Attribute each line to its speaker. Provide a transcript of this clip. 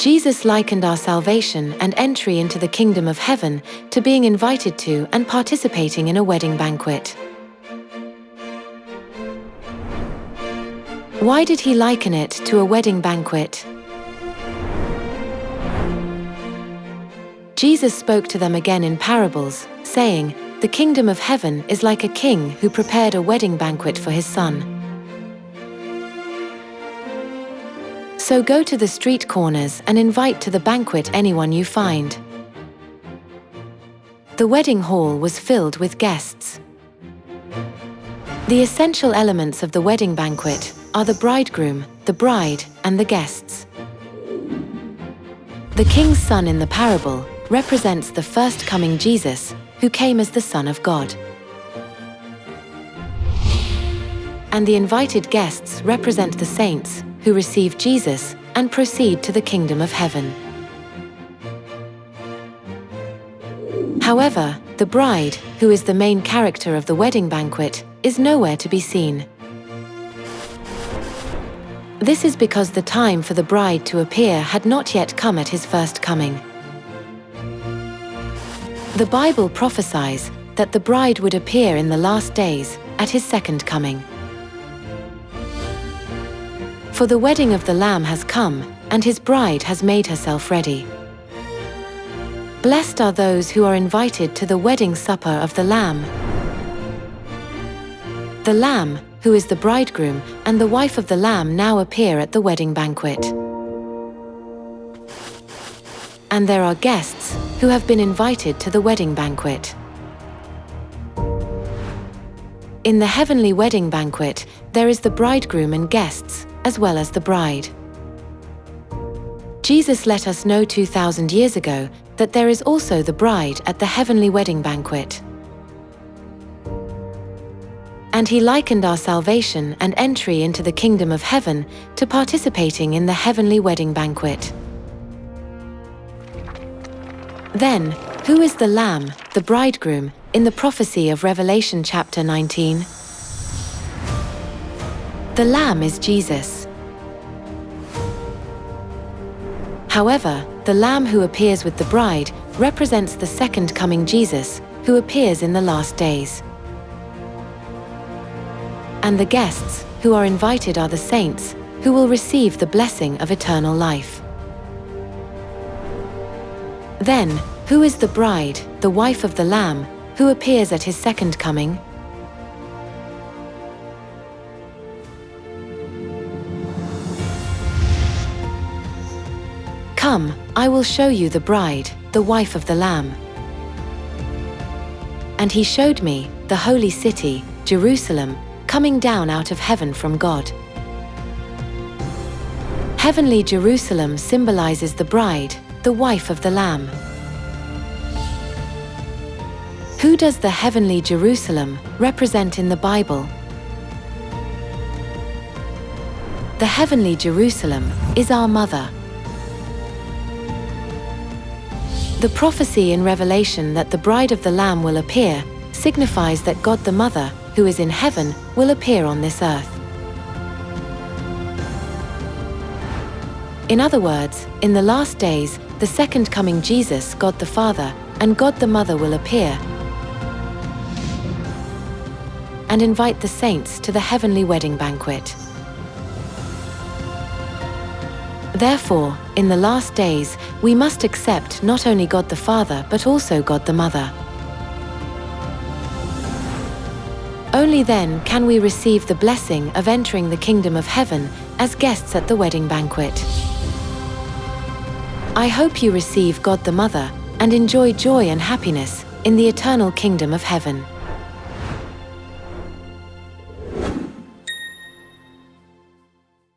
Speaker 1: Jesus likened our salvation and entry into the kingdom of heaven to being invited to and participating in a wedding banquet. Why did he liken it to a wedding banquet? Jesus spoke to them again in parables, saying, "The kingdom of heaven is like a king who prepared a wedding banquet for his son. So go to the street corners and invite to the banquet anyone you find." The wedding hall was filled with guests. The essential elements of the wedding banquet are the bridegroom, the bride, and the guests. The king's son in the parable represents the first coming Jesus, who came as the Son of God. And the invited guests represent the saints, who receive Jesus and proceed to the kingdom of heaven. However, the bride, who is the main character of the wedding banquet, is nowhere to be seen. This is because the time for the bride to appear had not yet come at his first coming. The Bible prophesies that the bride would appear in the last days, at his second coming. For the wedding of the Lamb has come, and his bride has made herself ready. Blessed are those who are invited to the wedding supper of the Lamb. The Lamb, who is the bridegroom, and the wife of the Lamb now appear at the wedding banquet. And there are guests who have been invited to the wedding banquet. In the heavenly wedding banquet, there is the bridegroom and guests, as well as the bride. Jesus let us know 2,000 years ago that there is also the bride at the heavenly wedding banquet. And he likened our salvation and entry into the kingdom of heaven to participating in the heavenly wedding banquet. Then, who is the Lamb, the bridegroom, in the prophecy of Revelation chapter 19? The Lamb is Jesus. However, the Lamb who appears with the bride represents the second coming Jesus, who appears in the last days. And the guests who are invited are the saints, who will receive the blessing of eternal life. Then, who is the bride, the wife of the Lamb, who appears at his second coming? Come, I will show you the bride, the wife of the Lamb. And he showed me the holy city, Jerusalem, coming down out of heaven from God. Heavenly Jerusalem symbolizes the bride, the wife of the Lamb. Who does the heavenly Jerusalem represent in the Bible? The heavenly Jerusalem is our mother. The prophecy in Revelation that the bride of the Lamb will appear signifies that God the Mother, who is in heaven, will appear on this earth. In other words, in the last days, the second coming Jesus, God the Father, and God the Mother will appear and invite the saints to the heavenly wedding banquet. Therefore, in the last days, we must accept not only God the Father but also God the Mother. Only then can we receive the blessing of entering the kingdom of heaven as guests at the wedding banquet. I hope you receive God the Mother and enjoy joy and happiness in the eternal kingdom of heaven.